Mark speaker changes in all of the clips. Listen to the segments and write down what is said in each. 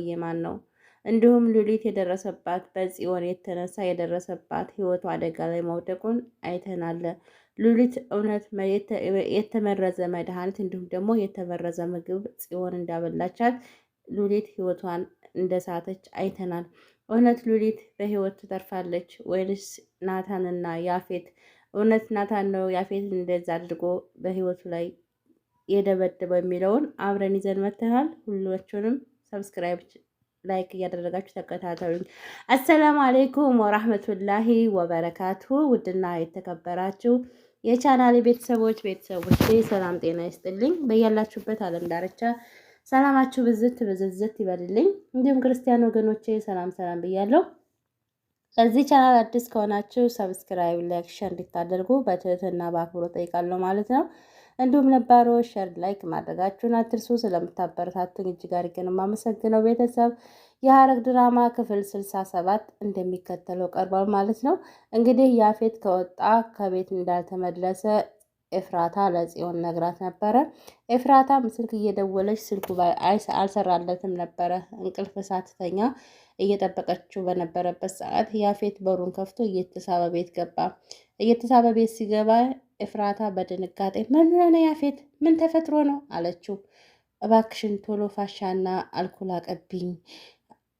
Speaker 1: የማን ነው? እንዲሁም ሉሊት የደረሰባት በጽዮን የተነሳ የደረሰባት ህይወቱ አደጋ ላይ መውደቁን አይተናል። ሉሊት እውነት የተመረዘ መድኃኒት እንዲሁም ደግሞ የተመረዘ ምግብ ጽዮን እንዳበላቻት ሉሊት ህይወቷን እንደሳተች አይተናል። እውነት ሉሊት በህይወት ትተርፋለች ወይንስ ናታንና ያፌት? እውነት ናታን ነው ያፌትን እንደዛ አድርጎ በህይወቱ ላይ የደበደበው የሚለውን አብረን ይዘን መተናል። ሁላችሁንም ሰብስክራይብ ላይክ እያደረጋችሁ ተከታተሉኝ። አሰላሙ አሌይኩም ወራህመቱላሂ ወበረካቱ። ውድና የተከበራችሁ የቻናሌ ቤተሰቦች ሰላም ጤና ይስጥልኝ። በያላችሁበት ዓለም ዳርቻ ሰላማችሁ ብዝት ይበልልኝ። እንዲሁም ክርስቲያን ወገኖቼ ሰላም ብያለሁ። እዚህ ቻናል አዲስ ከሆናችሁ ሰብስክራይብ፣ ላይክ፣ ሸር እንድታደርጉ በትህትና በአክብሮት ጠይቃለሁ ማለት ነው። እንዲሁም ነባሮች ሸር ላይክ ማድረጋችሁን አትርሱ። ስለምታበረታቱኝ እጅግ አድርጌ ነው የማመሰግነው። ቤተሰብ የሐረግ ድራማ ክፍል 67 እንደሚከተለው ቀርቧል ማለት ነው። እንግዲህ ያፌት ከወጣ ከቤት እንዳልተመለሰ ኤፍራታ ለጽዮን ነግራት ነበረ። ኤፍራታም ስልክ እየደወለች ስልኩ አልሰራለትም ነበረ። እንቅልፍ ሳትተኛ እየጠበቀችው በነበረበት ሰዓት ያፌት በሩን ከፍቶ እየተሳበ ቤት ገባ። እየተሳበ ቤት ሲገባ ኤፍራታ በድንጋጤ ምን ሆነ ያፌት፣ ምን ተፈጥሮ ነው አለችው። እባክሽን ቶሎ ፋሻና አልኮል አቀብኝ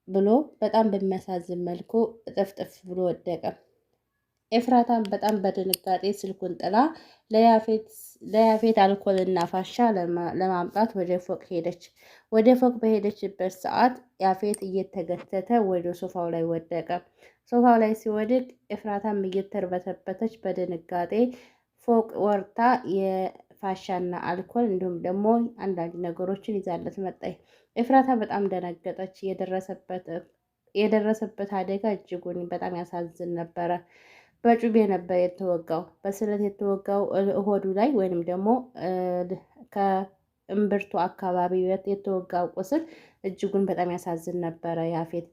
Speaker 1: ብሎ በጣም በሚያሳዝን መልኩ እጥፍጥፍ ብሎ ወደቀ። ኤፍራታም በጣም በድንጋጤ ስልኩን ጥላ ለያፌት አልኮልና ፋሻ ለማምጣት ወደ ፎቅ ሄደች። ወደ ፎቅ በሄደችበት ሰዓት ያፌት እየተገተተ ወደ ሶፋው ላይ ወደቀ። ሶፋው ላይ ሲወድቅ ኤፍራታም እየተርበተበተች በድንጋጤ ፎቅ ወርታ የፋሻና አልኮል እንዲሁም ደግሞ አንዳንድ ነገሮችን ይዛለት መጣች። ኤፍራታ በጣም ደነገጠች። የደረሰበት አደጋ እጅጉን በጣም ያሳዝን ነበረ። በጩቤ ነበር የተወጋው። በስለት የተወጋው እሆዱ ላይ ወይንም ደግሞ ከእምብርቱ አካባቢ የተወጋው ቁስል እጅጉን በጣም ያሳዝን ነበረ ያፌት።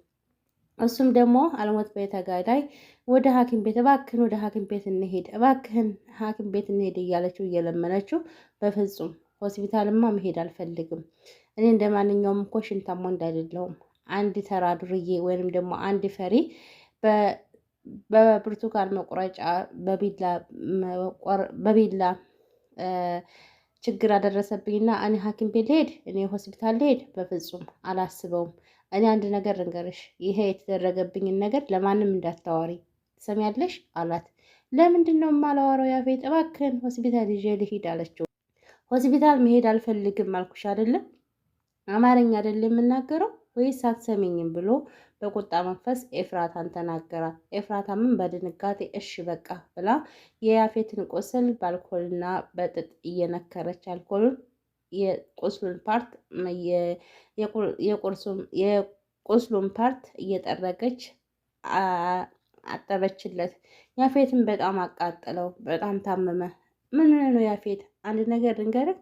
Speaker 1: እሱም ደግሞ አልሞት በተጋዳይ ወደ ሐኪም ቤት እባክህን ወደ ሐኪም ቤት እንሄድ እባክህን ሐኪም ቤት እንሄድ እያለችው እየለመነችው፣ በፍጹም ሆስፒታልማ መሄድ አልፈልግም። እኔ እንደ ማንኛውም እኮ ሽንታማ እንዳይደለሁም አንድ ተራ ዱርዬ ወይንም ደግሞ አንድ ፈሪ በብርቱካን መቁረጫ በቢላ ችግር አደረሰብኝና እኔ ሐኪም ቤት ልሄድ እኔ ሆስፒታል ልሄድ በፍጹም አላስበውም። እኔ አንድ ነገር ልንገርሽ፣ ይሄ የተደረገብኝን ነገር ለማንም እንዳታዋሪ ትሰሚያለሽ አላት። ለምንድን ነው የማላወራው ያፌት? እባክህን ሆስፒታል ይዤ ልሂድ አለችው። ሆስፒታል መሄድ አልፈልግም አልኩሽ አይደለም? አማርኛ አይደለም የምናገረው ወይስ አትሰሚኝም ብሎ በቁጣ መንፈስ ኤፍራታን ተናገራት። ኤፍራታምን በድንጋጤ እሺ በቃ ብላ የያፌትን ቁስል በአልኮልና በጥጥ እየነከረች አልኮሉን የቁስሉን ፓርት እየጠረገች አጠበችለት። ያፌትን በጣም አቃጠለው፣ በጣም ታመመ። ምን ነው ያፌት፣ አንድ ነገር ልንገርህ፣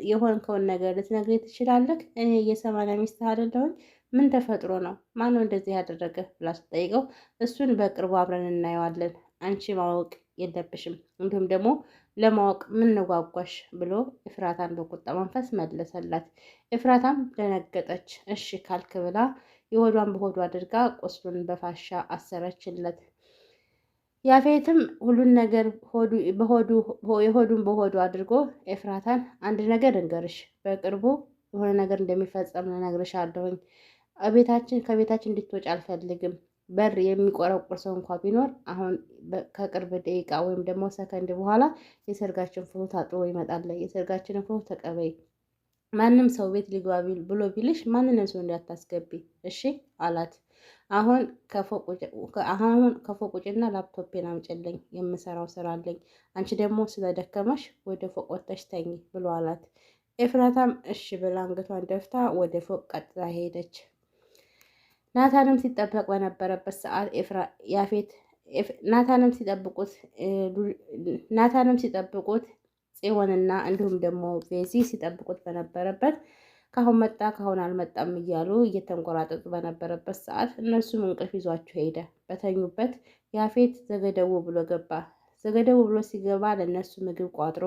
Speaker 1: የሆንከውን ነገር ልትነግረኝ ትችላለህ? እኔ የሰማንያ ሚስት አይደለሁኝ? ምን ተፈጥሮ ነው? ማነው እንደዚህ ያደረገ ብላ ስትጠይቀው፣ እሱን በቅርቡ አብረን እናየዋለን፣ አንቺ ማወቅ የለብሽም፣ እንዲሁም ደግሞ ለማወቅ ምን ነጓጓሽ ብሎ ኤፍራታን በቁጣ መንፈስ መለሰላት። ኤፍራታም ደነገጠች። እሺ ካልክ ብላ የሆዷን በሆዱ አድርጋ ቁስሉን በፋሻ አሰረችለት። ያፌትም ሁሉን ነገር የሆዱን በሆዱ አድርጎ ኤፍራታን አንድ ነገር እንገርሽ፣ በቅርቡ የሆነ ነገር እንደሚፈጸም ልነግርሻለሁኝ። ከቤታችን እንድትወጪ አልፈልግም። በር የሚቆረቁር ሰው እንኳ ቢኖር አሁን ከቅርብ ደቂቃ ወይም ደግሞ ሰከንድ በኋላ የሰርጋችን ፎቶ ታጥቦ ይመጣል። የሰርጋችንን ፎቶ ተቀበይ። ማንም ሰው ቤት ሊገባ ብሎ ቢልሽ ማንንም ሰው እንዳታስገቢ እሺ አላት። አሁን ከፎቅ ውጭና ላፕቶፔን አምጪልኝ፣ የምሰራው ስራ አለኝ። አንቺ ደግሞ ስለደከመሽ ወደ ፎቅ ወጥተሽ ተኝ ብሎ አላት። ኤፍራታም እሺ ብላ አንገቷን ደፍታ ወደ ፎቅ ቀጥታ ሄደች። ናታንም ሲጠበቅ በነበረበት ሰዓት ናታንም ሲጠብቁት ጽዮንና እንዲሁም ደግሞ ቤዚ ሲጠብቁት በነበረበት ካሁን መጣ ካሁን አልመጣም እያሉ እየተንቆራጠጡ በነበረበት ሰዓት እነሱም እንቅልፍ ይዟቸው ሄደ። በተኙበት ያፌት ዘገደው ብሎ ገባ። ዘገደው ብሎ ሲገባ ለነሱ ምግብ ቋጥሮ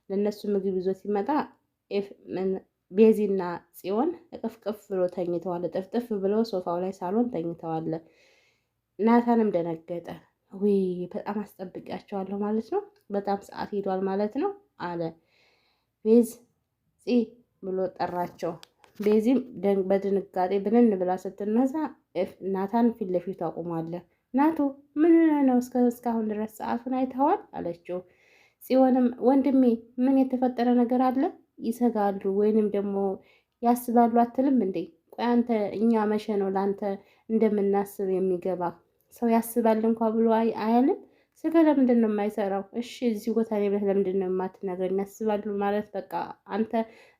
Speaker 1: ለነሱ ምግብ ይዞ ሲመጣ ቤዚና ጽዮን እቅፍቅፍ ብሎ ተኝተዋል። ጥፍጥፍ ብለው ሶፋው ላይ ሳሎን ተኝተዋል። ናታንም ደነገጠ። ውይ በጣም አስጠብቂያቸዋለሁ ማለት ነው፣ በጣም ሰዓት ሄዷል ማለት ነው አለ። ቤዝ ፂ ብሎ ጠራቸው። ቤዚም በድንጋጤ ብንን ብላ ስትነሳ ናታን ፊት ለፊቱ አቁሟል። ናቱ ምን ነው እስካሁን ድረስ ሰዓቱን አይተዋል አለችው። ጽዮንም ወንድሜ ምን የተፈጠረ ነገር አለ? ይሰጋሉ ወይንም ደግሞ ያስባሉ አትልም እንዴ? ቆይ አንተ እኛ መቼ ነው ለአንተ እንደምናስብ የሚገባ? ሰው ያስባል እንኳ ብሎ አያልም። ስጋ ለምንድን ነው የማይሰራው? እሺ እዚህ ቦታ ላይ ብለህ ለምንድን ነው የማትነግረኝ? ያስባሉ ማለት በቃ አንተ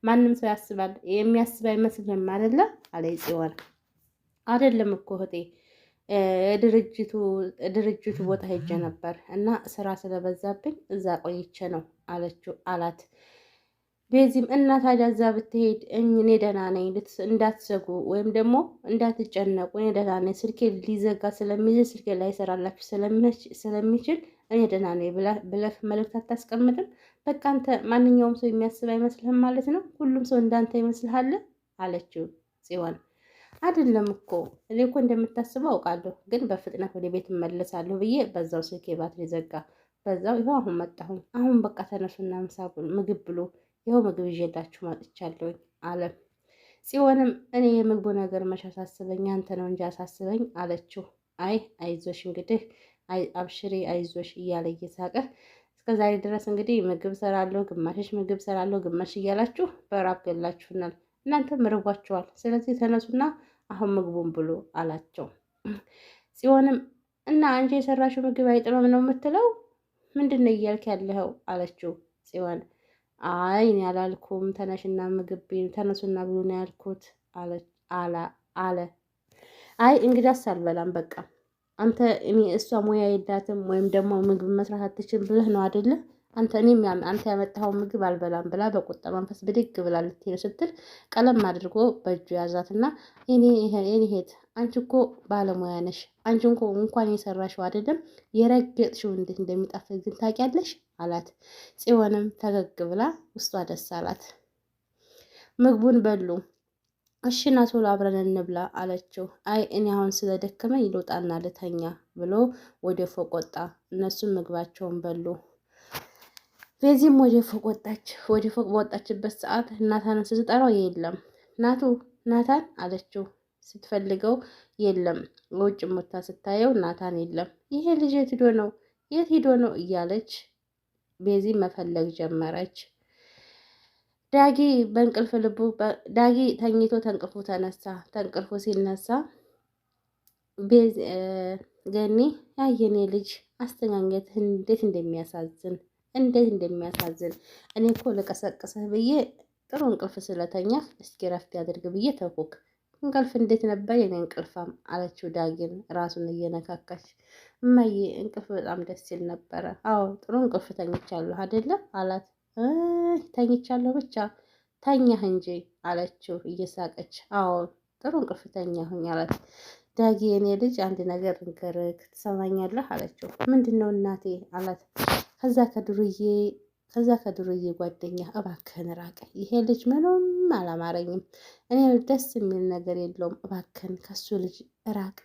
Speaker 1: ማንም ሰው ያስባል የሚያስብ አይመስልህም አይደለ? አለ ጽዮን። አይደለም እኮ እህቴ ድርጅቱ ቦታ ሄጄ ነበር እና ስራ ስለበዛብኝ እዛ ቆይቼ ነው አላት። ቤዚም እና ታዲያ እዛ ብትሄድ እኔ ደህና ነኝ እንዳትሰጉ ወይም ደግሞ እንዳትጨነቁ እኔ ደህና ነኝ፣ ስልኬ ሊዘጋ ስለሚችል ስልኬ ላይ ሰራላችሁ ስለሚችል እኔ ደህና ነኝ ብለህ መልእክት አታስቀምጥም? በቃ አንተ ማንኛውም ሰው የሚያስብ አይመስልህም ማለት ነው? ሁሉም ሰው እንዳንተ ይመስልሃል? አለችው ጽዮን። አይደለም እኮ እኔ እኮ እንደምታስበው አውቃለሁ፣ ግን በፍጥነት ወደ ቤት እመለሳለሁ ብዬ በዛው ስልኬ ባትሪ ዘጋ። በዛው ይኸው አሁን መጣሁኝ። አሁን በቃ ተነሱና ምሳ ምግብ ብሎ ይኸው ምግብ ይዤላችሁ መጥቻለሁኝ አለ። ጽዮንም እኔ የምግቡ ነገር መች አሳስበኝ፣ አንተ ነው እንጂ አሳስበኝ አለችው። አይ አይዞሽ እንግዲህ አብሽሬ አይዞሽ እያለ እየሳቀ እስከዛሬ ድረስ እንግዲህ ምግብ ሰራለሁ፣ ግማሽሽ ምግብ ሰራለሁ፣ ግማሽ እያላችሁ በራብ ገላችሁናል። እናንተም ርቧችኋል። ስለዚህ ተነሱና አሁን ምግቡን ብሎ አላቸው። ጽዮንም እና አንቺ የሰራሽው ምግብ አይጥመም ነው የምትለው? ምንድን ነው እያልክ ያለኸው? አለችው ጽዮን። አይ እኔ አላልኩም፣ ተነሽና ምግብ ተነሱና ብሎ ነው ያልኩት አለ። አይ እንግዳስ አልበላም በቃ አንተ እሷ ሙያ የላትም ወይም ደግሞ ምግብ መስራት አትችል ብለህ ነው አይደለ? አንተ ያመጣኸው ምግብ አልበላም ብላ በቁጣ መንፈስ ብድግ ብላ ልትሄድ ስትል ቀለም አድርጎ በእጁ ያዛትና የኔ እህት አንቺ እኮ ባለሙያ ነሽ። አንቺ እንኳን የሰራሽው አይደለም የረገጥሽው እንዴት እንደሚጣፍጥ ግን ታውቂያለሽ አላት። ጽዮንም ፈገግ ብላ ውስጧ ደስ አላት። ምግቡን በሉ። እሺ ና ቶሎ አብረን እንብላ አለችው። አይ እኔ አሁን ስለደከመኝ ልውጣና ልተኛ ብሎ ወደ ፎቅ ወጣ። እነሱም ምግባቸውን በሉ። ቤዚም ወደ ፎቅ ወጣች። ወደ ፎቅ በወጣችበት ሰዓት ናታንን ስትጠራው የለም። ናታን አለችው። ስትፈልገው የለም። ውጭ ሞታ ስታየው ናታን የለም። ይሄ ልጅ የት ሂዶ ነው እያለች ቤዚ መፈለግ ጀመረች። ዳጊ ተኝቶ ተንቅልፉ ተነሳ። ተንቅልፉ ሲነሳ ገኒ ያየኔ ልጅ አስተኛኘትህ እንዴት እንደሚያሳዝን እኔ እኮ ልቀሰቅስህ ብዬ ጥሩ እንቅልፍ ስለተኛህ እስኪ ረፍት ያድርግ ብዬ ተውኩክ። እንቅልፍ እንዴት ነበር የኔ እንቅልፋም አለችው ዳጊን ራሱን እየነካካች። እማዬ እንቅልፍ በጣም ደስ ሲል ነበረ። አዎ ጥሩ እንቅልፍ ተኝቻለሁ አይደለም አላት። ተኝቻለሁ ብቻ ተኛህ እንጂ አለችው እየሳቀች። አዎ ጥሩ እንቅልፍ ተኛሁኝ አላት። ዳጊ የኔ ልጅ አንድ ነገር ንገርህ ትሰማኛለህ አለችው። ምንድን ነው እናቴ አላት። ከዛ ከዱርዬ ጓደኛ እባክህን ራቅ። ይሄ ልጅ ምንም አላማረኝም። እኔ ደስ የሚል ነገር የለውም። እባክህን ከሱ ልጅ ራቅ።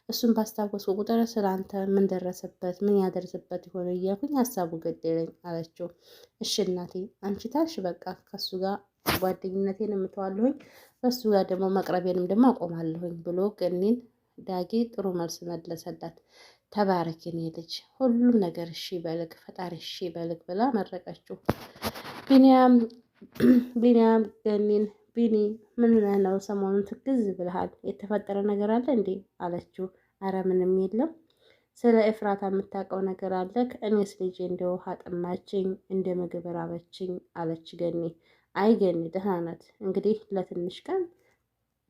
Speaker 1: እሱን ባስታወስኩ ቁጥር ስለአንተ ምን ደረሰበት ምን ያደርስበት ይሆን እያልኩኝ ሀሳቡ ገደለኝ አለችው። እሺ እናቴ አንቺ ታልሽ በቃ ከሱ ጋር ጓደኝነቴን እምተዋለሁኝ በሱ ጋር ደግሞ መቅረቤንም ደግሞ አቆማለሁኝ ብሎ ገኒን ዳጊ ጥሩ መልስ መለሰላት። ተባረክ የኔ ልጅ ሁሉም ነገር እሺ በልግ ፈጣሪ እሺ በልግ ብላ መረቀችው። ቢኒያም ገኒን ቢኒ ምን ነው ሰሞኑን ትግዝ ብለሃል? የተፈጠረ ነገር አለ እንዴ አለችው። አረ ምንም የለም። ስለ ኤፍራታ የምታውቀው ነገር አለ? እኔስ ልጄ እንደ ውሃ ጠማችኝ እንደ ምግብ ራበችኝ አለች ገኒ። አይ ገኒ ደህና ናት። እንግዲህ ለትንሽ ቀን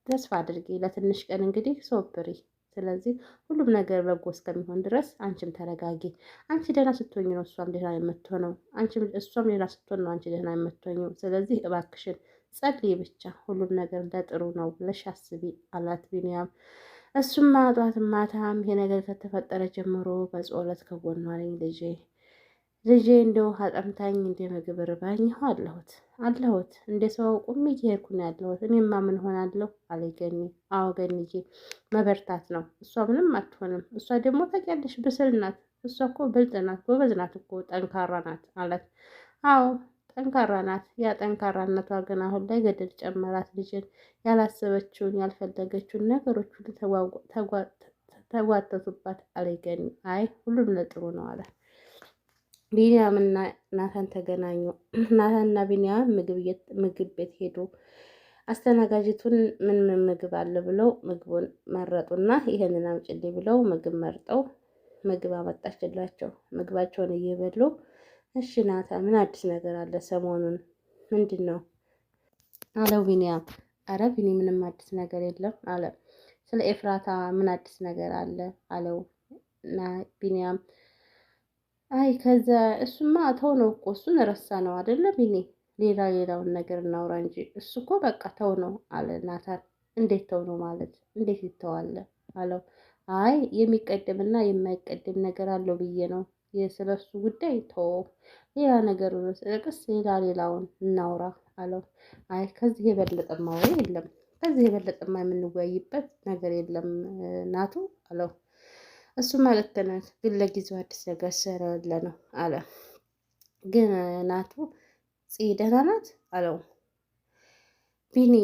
Speaker 1: ተስፋ አድርጊ። ለትንሽ ቀን እንግዲህ ሶብሪ። ስለዚህ ሁሉም ነገር በጎ እስከሚሆን ድረስ አንቺም ተረጋጊ። አንቺ ደህና ስትሆኝ ነው እሷም ደህና የምትሆነው። እሷም ደህና ስትሆን ነው አንቺ ደህና የምትሆኘው። ስለዚህ እባክሽን ጸልይ ብቻ፣ ሁሉም ነገር ለጥሩ ነው ብለሽ አስቢ አላት ቢኒያም። እሱም ጧትም ማታም ይሄ ነገር ከተፈጠረ ጀምሮ በጸሎት ከጎኗ ነኝ ልጄ ልጄ እንደ ውሃ ጠምታኝ እንደ ምግብ ርባኝ አለሁት እንደ ሰው ቁሜ እየሄድኩ ነው ያለሁት። እኔማ ምን ሆናለሁ አለ ገኒ። አዎ ገኒዬ መበርታት ነው። እሷ ምንም አትሆንም። እሷ ደግሞ ታውቂያለሽ ብስል ናት። እሷ እኮ ብልጥ ናት፣ ጎበዝ ናት እኮ ጠንካራ ናት አላት። አዎ ጠንካራ ናት። ያ ጠንካራነቷ ግን አሁን ላይ ገደል ጨመራት። ልጅን ያላሰበችውን ያልፈለገችውን ነገሮች ሁሉ ተጓተቱባት አለ ገኒ። አይ ሁሉም ለጥሩ ነው አለ። ቢንያምና ናታን ተገናኙ። ናታንና ቢንያም ምግብ ቤት ሄዱ። አስተናጋጅቱን ምን ምግብ አለ ብለው ምግቡን መረጡና ይሄንን አምጪልኝ ብለው ምግብ መርጠው ምግብ አመጣችላቸው። ምግባቸውን እየበሉ እሺ ናታን ምን አዲስ ነገር አለ ሰሞኑን ምንድን ነው አለው ቢንያም። አረ ቢኒ ምንም አዲስ ነገር የለም አለ። ስለ ኤፍራታ ምን አዲስ ነገር አለ አለው ቢንያም። አይ ከዛ እሱማ ተው ነው እኮ እሱን ረሳ ነው አይደለ ቢኒ፣ ሌላውን ነገር እናውራ እንጂ እሱ እኮ በቃ ተው ነው አለ ናታን። እንዴት ተው ነው ማለት እንዴት ይተዋለ አለው። አይ የሚቀድምና የማይቀድም ነገር አለው ብዬ ነው። የስለሱ ጉዳይ ተው፣ ሌላ ነገር ስለቅስ ሌላውን እናውራ አለው። አይ ከዚህ የበለጠማ ወይ የለም፣ ከዚህ የበለጠማ የምንወያይበት ነገር የለም ናቱ አለው። እሱ ማለት ተናት ግን ለጊዜው አዲስ ነገር ስለሌለ ነው አለ። ግን ናቱ ደህና ናት አለው። ቢኒ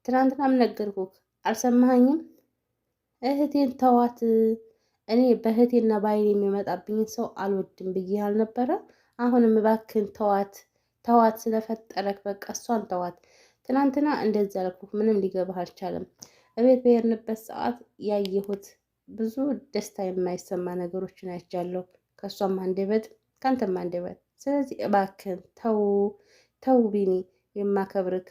Speaker 1: ትናንትናም ነገርኩህ አልሰማኸኝም? እህቴን ተዋት። እኔ በእህቴና በአይኔ የሚመጣብኝን ሰው አልወድም ብዬ አልነበረ? አሁንም እባክህን ተዋት ስለፈጠረክ በቃ እሷን ተዋት። ትናንትና እንደዚህ አልኩህ፣ ምንም ሊገባህ አልቻለም። እቤት በሄድንበት ሰዓት ያየሁት ብዙ ደስታ የማይሰማ ነገሮችን አይቻለሁ፣ ከእሷም አንደበት ከአንተም አንደበት። ስለዚህ እባክህን ተው ቢኒ፣ የማከብርክ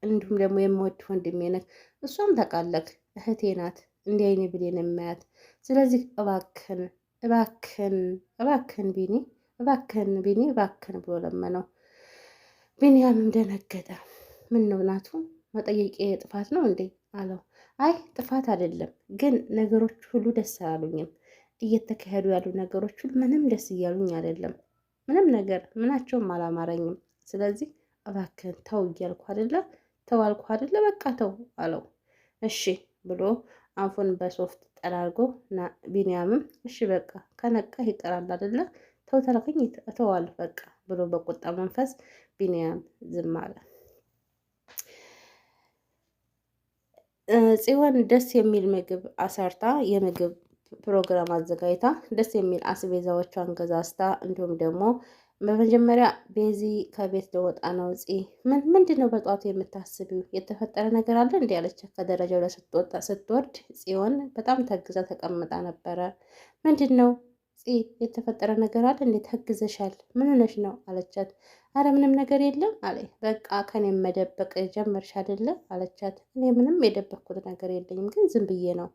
Speaker 1: እንዲሁም ደግሞ የምወድ ወንድሜ ነህ። እሷም ታውቃለህ እህቴ ናት፣ እንዲህ አይኔ ብሌን የማያት። ስለዚህ እባክህን ቢኒ እባክህን ብሎ ለመነው። ቢንያምም ደነገጠ። ምን ነው ናቱ መጠየቄ ጥፋት ነው እንዴ አለው። አይ ጥፋት አይደለም፣ ግን ነገሮች ሁሉ ደስ አላሉኝም። እየተካሄዱ ያሉ ነገሮች ሁሉ ምንም ደስ እያሉኝ አይደለም። ምንም ነገር ምናቸውም አላማረኝም። ስለዚህ እባክህን ተው እያልኩ አይደለ? ተው አልኩ አይደለ? በቃ ተው አለው። እሺ ብሎ አፉን በሶፍት ጠራርጎ ቢንያምም እሺ በቃ ከነቃ ይቀራል አይደለ? ተው ተልከኝ እተዋለሁ በቃ ብሎ በቁጣ መንፈስ ቢንያም ዝም አለ። ጽዮን ደስ የሚል ምግብ አሰርታ የምግብ ፕሮግራም አዘጋጅታ ደስ የሚል አስቤዛዎቿን ገዛዝታ እንዲሁም ደግሞ በመጀመሪያ ቤዚ ከቤት ለወጣ ነው። ምንድን ነው በጧቱ የምታስቢው? የተፈጠረ ነገር አለ እንዲ ያለች ከደረጃው ላይ ስትወርድ ጽዮን በጣም ተግዛ ተቀምጣ ነበረ። ምንድን ነው የተፈጠረ ነገር አለ እንዴ? ተግዘሻል? ምን ሆነሽ ነው አለቻት። አረ ምንም ነገር የለም አለ። በቃ ከኔ መደበቅ ጀመርሽ አይደለ አለቻት። እኔ ምንም የደበቅኩት ነገር የለኝም፣ ግን ዝም ብዬ ነው።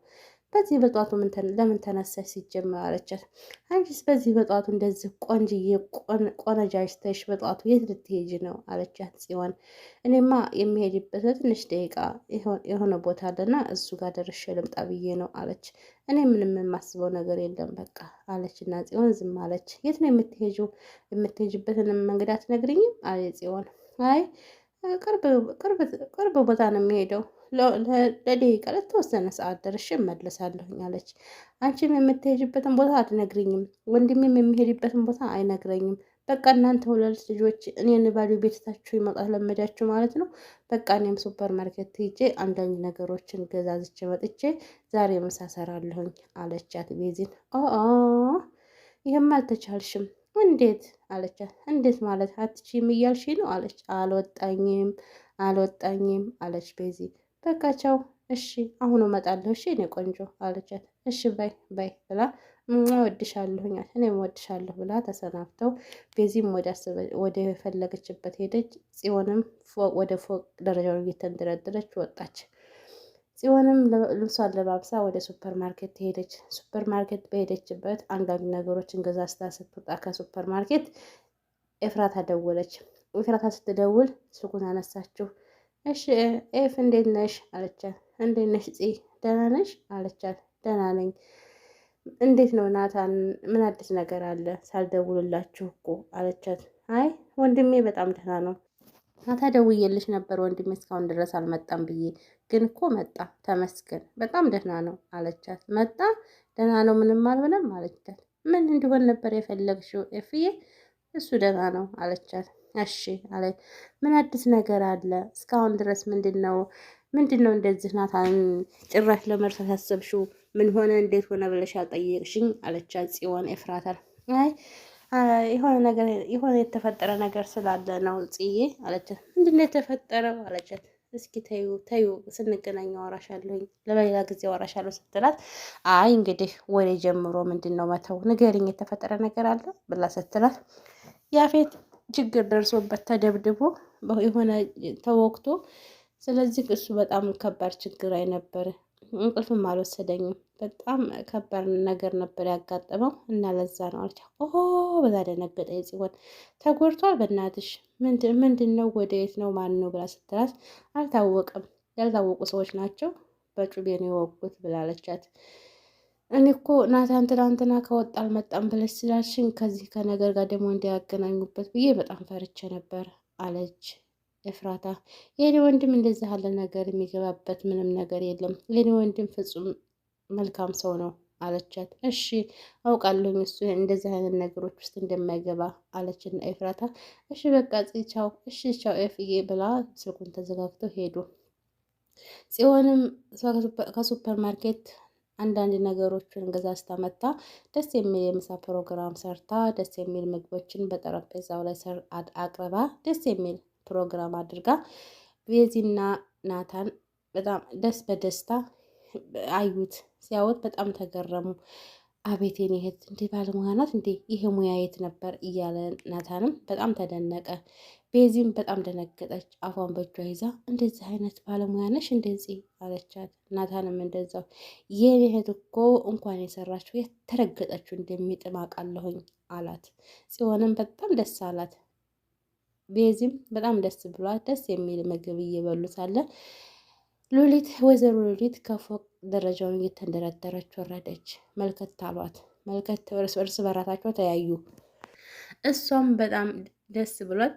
Speaker 1: በዚህ በጧቱ ለምን ተነሳሽ ሲጀመር አለቻት። አንቺስ በዚህ በጧቱ እንደዚህ ቆንጅዬ ቆነጃጅተሽ በጧቱ የት ልትሄጂ ነው አለቻት ጽዮን። እኔማ የሚሄድበት በትንሽ ደቂቃ የሆነ ቦታ አለና እሱ ጋር ደርሼ ልምጣ ብዬ ነው አለች። እኔ ምንም የማስበው ነገር የለም በቃ አለች እና ጽዮን ዝም አለች። የት ነው የምትሄጂው? የምትሄጂበትንም መንገድ አትነግሪኝም አለ ጽዮን። አይ ቅርብ ቦታ ነው የሚሄደው ለደቂቃ ለተወሰነ ሰዓት ደርሼ እመለሳለሁኝ አለች። አንቺም የምትሄጂበትን ቦታ አትነግሪኝም፣ ወንድሜም የሚሄድበትን ቦታ አይነግረኝም። በቃ እናንተ ሁለት ልጆች እኔን ባዶ ቤታችሁ ይመጣት ለመዳችሁ ማለት ነው። በቃ እኔም ሱፐር ማርኬት ሄጄ አንዳንድ ነገሮችን ገዛዝቼ መጥቼ ዛሬ ምሳ እሰራለሁኝ አለቻት ቤዚን። ይህም አልተቻልሽም እንዴት አለቻት። እንዴት ማለት አትችይም እያልሽ ነው አለች። አልወጣኝም አለች ቤዚ። በቃ ቻው እሺ አሁን እመጣለሁ እሺ እኔ ቆንጆ አለቻት። እሺ ባይ ብላ እወድሻለሁኝ እኔም እወድሻለሁ ብላ ተሰናብተው ቤዚም ወደ ፈለገችበት ሄደች። ጽዮንም ወደ ፎቅ ደረጃውን እየተንደረደረች ወጣች። ጽዮንም ልብሷን ለባብሳ ወደ ሱፐር ማርኬት ሄደች። ሱፐር ማርኬት በሄደችበት አንዳንድ ነገሮችን ገዛዝታ ስትወጣ ከሱፐር ማርኬት ኤፍራታ ደወለች። ኤፍራታ ስትደውል ስልኩን አነሳችው። እሺ ኤፍ እንዴት ነሽ አለቻት። እንዴት ነሽ ደህና ነሽ አለቻት። ደህና ነኝ እንዴት ነው ናታን? ምን አዲስ ነገር አለ? ሳልደውልላችሁ እኮ አለቻት። አይ ወንድሜ በጣም ደህና ነው። ማታ ደውዬልሽ ነበር ወንድሜ እስካሁን ድረስ አልመጣም ብዬ፣ ግን እኮ መጣ ተመስገን፣ በጣም ደህና ነው አለቻት። መጣ ደህና ነው ምንም አልሆነም አለቻት። ምን እንዲሆን ነበር የፈለግሽው ኤፍዬ? እሱ ደህና ነው አለቻት። እሺ አለ። ምን አዲስ ነገር አለ? እስካሁን ድረስ ምንድን ነው እንደዚህ ናታን ጭራሽ ለመርሳት ያሰብሽው? ምን ሆነ እንዴት ሆነ ብለሽ ያልጠየቅሽኝ አለቻት ጽዮን ኤፍራታን። አይ የሆነ የተፈጠረ ነገር ስላለ ነው ጽዬ አለቻት። ምንድን ነው የተፈጠረው አለቻት። እስኪ ተዩ ስንገናኝ አወራሻለሁኝ ለሌላ ጊዜ አወራሻለሁ ስትላት፣ አይ እንግዲህ ወሬ ጀምሮ ምንድን ነው መተው ንገሪኝ፣ የተፈጠረ ነገር አለ ብላ ስትላት፣ ያፌት ችግር ደርሶበት ተደብድቦ የሆነ ተወቅቶ፣ ስለዚህ እሱ በጣም ከባድ ችግር ላይ ነበር። እንቅልፍም አልወሰደኝም። በጣም ከባድ ነገር ነበር ያጋጠመው እና ለዛ ነው አለች። ኦሆ በዛ ደነገጠ ጽዮን። ተጎድቷል? በእናትሽ ምንድን ነው? ወደ የት ነው? ማን ነው ብላ ስትላት፣ አልታወቀም፣ ያልታወቁ ሰዎች ናቸው በጩቤ ነው የወጉት ብላለቻት። እኔ እኮ ናታን ትናንትና ከወጣ አልመጣም ብለሽ ስላልሽኝ ከዚህ ከነገር ጋር ደግሞ እንዲያገናኙበት ብዬ በጣም ፈርቼ ነበር አለች ኤፍራታ። የኔ ወንድም እንደዚህ ያለ ነገር የሚገባበት ምንም ነገር የለም። የኔ ወንድም ፍጹም መልካም ሰው ነው አለቻት። እሺ አውቃለሁኝ እሱ እንደዚህ አይነት ነገሮች ውስጥ እንደማይገባ አለችና ኤፍራታ እሺ በቃ ቻው፣ እሺ ቻው ኤፍዬ ብላ ስልኩን ተዘጋግተው ሄዱ። ጽዮንም ከሱፐር ማርኬት አንዳንድ ነገሮችን ገዛዝታ መታ ደስ የሚል የምሳ ፕሮግራም ሰርታ ደስ የሚል ምግቦችን በጠረጴዛው ላይ አቅርባ ደስ የሚል ፕሮግራም አድርጋ ቤዚና ናታን በጣም በደስታ አዩት። ሲያዩት በጣም ተገረሙ። አቤት የኔ እህት እንዴ ባለሙያ ናት እንዴ! ይሄ ሙያ የት ነበር እያለ ናታንም በጣም ተደነቀ። ቤዚም በጣም ደነገጠች። አፏን በእጇ ይዛ እንደዚህ አይነት ባለሙያ ነሽ እንደዚህ አለቻት። ናታንም እንደዛው የኔ እህት እኮ እንኳን የሰራችው የተረገጠችው እንደሚጥም አውቃለሁኝ አላት። ጽዮንም በጣም ደስ አላት። ቤዚም በጣም ደስ ብሏት ደስ የሚል ምግብ እየበሉ ሳለ ወይዘሮ ሉሊት ከፎቅ ደረጃውን እየተንደረደረች ወረደች። መልከት አሏት። መልከት እርስ በራሳቸው ተያዩ። እሷም በጣም ደስ ብሏት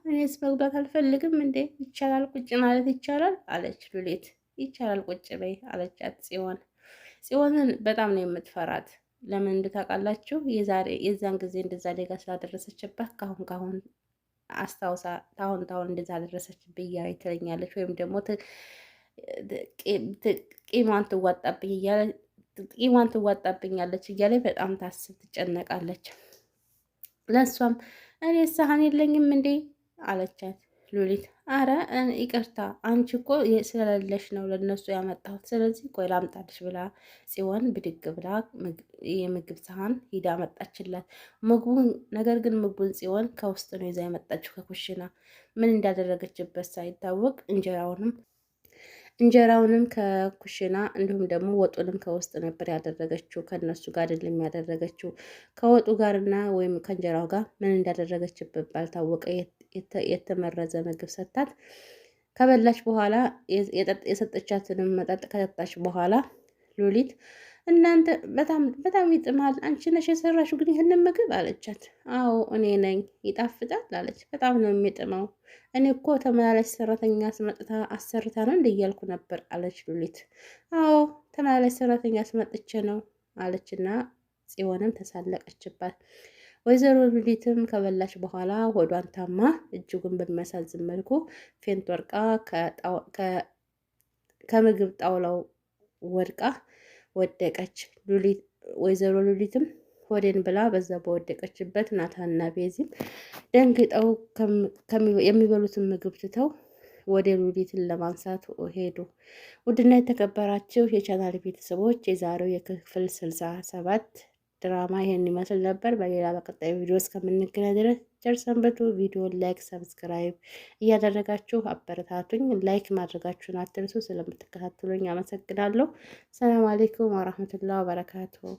Speaker 1: እኔስ መግባት አልፈልግም እንዴ ይቻላል ቁጭ ማለት ይቻላል አለች ሉሊት። ይቻላል ቁጭ በይ አለቻት ጽዮንን በጣም ነው የምትፈራት። ለምን እንድታውቃላችሁ? የዛን ጊዜ እንደዛ አደጋ ስላደረሰችበት ካሁን አስታውሳ ታሁን እንደዛ አደረሰች ብያ ትለኛለች ወይም ደግሞ ቂሟን ትዋጣብኛለች እያለ በጣም ታስብ ትጨነቃለች። ለእሷም እኔ ሳህን የለኝም እንዴ አለቻት ሉሊት። አረ ይቅርታ አንቺ እኮ ስለሌለሽ ነው ለነሱ ያመጣሁት፣ ስለዚህ ቆይ ላምጣልሽ ብላ ጽዮን ብድግ ብላ የምግብ ሳህን ሂዳ መጣችላት። ነገር ግን ምግቡን ጽዮን ከውስጥ ነው ይዛ የመጣችው ከኩሽና። ምን እንዳደረገችበት ሳይታወቅ እንጀራውንም ከኩሽና እንዲሁም ደግሞ ወጡንም ከውስጥ ነበር ያደረገችው። ከነሱ ጋር አይደለም ያደረገችው። ከወጡ ጋርና ወይም ከእንጀራው ጋር ምን እንዳደረገችበት ባልታወቀ የተመረዘ ምግብ ሰጣት። ከበላች በኋላ የሰጠቻትንም መጠጥ ከጠጣች በኋላ ሉሊት እናንተ በጣም ይጥማል፣ አንቺ ነሽ የሰራሽው ግን ይህንን ምግብ አለቻት። አዎ እኔ ነኝ፣ ይጣፍጣል አለች። በጣም ነው የሚጥመው። እኔ እኮ ተመላላሽ ሰራተኛ አስመጥታ አሰርታ ነው እንደ እያልኩ ነበር አለች ሉሊት። አዎ ተመላላሽ ሰራተኛ አስመጥቼ ነው አለችና ጽዮንም ተሳለቀችባት። ወይዘሮ ሉሊትም ከበላች በኋላ ሆዷን ታማ እጅጉን በሚያሳዝን መልኩ ፌንት ወርቃ ከምግብ ጣውላው ወድቃ ወደቀች። ወይዘሮ ሉሊትም ሆዴን ብላ በዛ በወደቀችበት ናታንና ቤዚም ደንግጠው የሚበሉትን ምግብ ትተው ወደ ሉሊትን ለማንሳት ሄዱ። ውድና የተከበራችሁ የቻናል ቤተሰቦች የዛሬው የክፍል 67 ድራማ ይሄን ይመስል ነበር። በሌላ በቀጣይ ቪዲዮ እስከምንገናኝ ድረስ ቸር ሰንብቱ። ቪዲዮ ላይክ፣ ሰብስክራይብ እያደረጋችሁ አበረታቱኝ። ላይክ ማድረጋችሁን አትርሱ። ስለምትከታተሉኝ አመሰግናለሁ። ሰላም አለይኩም ወራህመቱላሂ ወበረካቱሁ።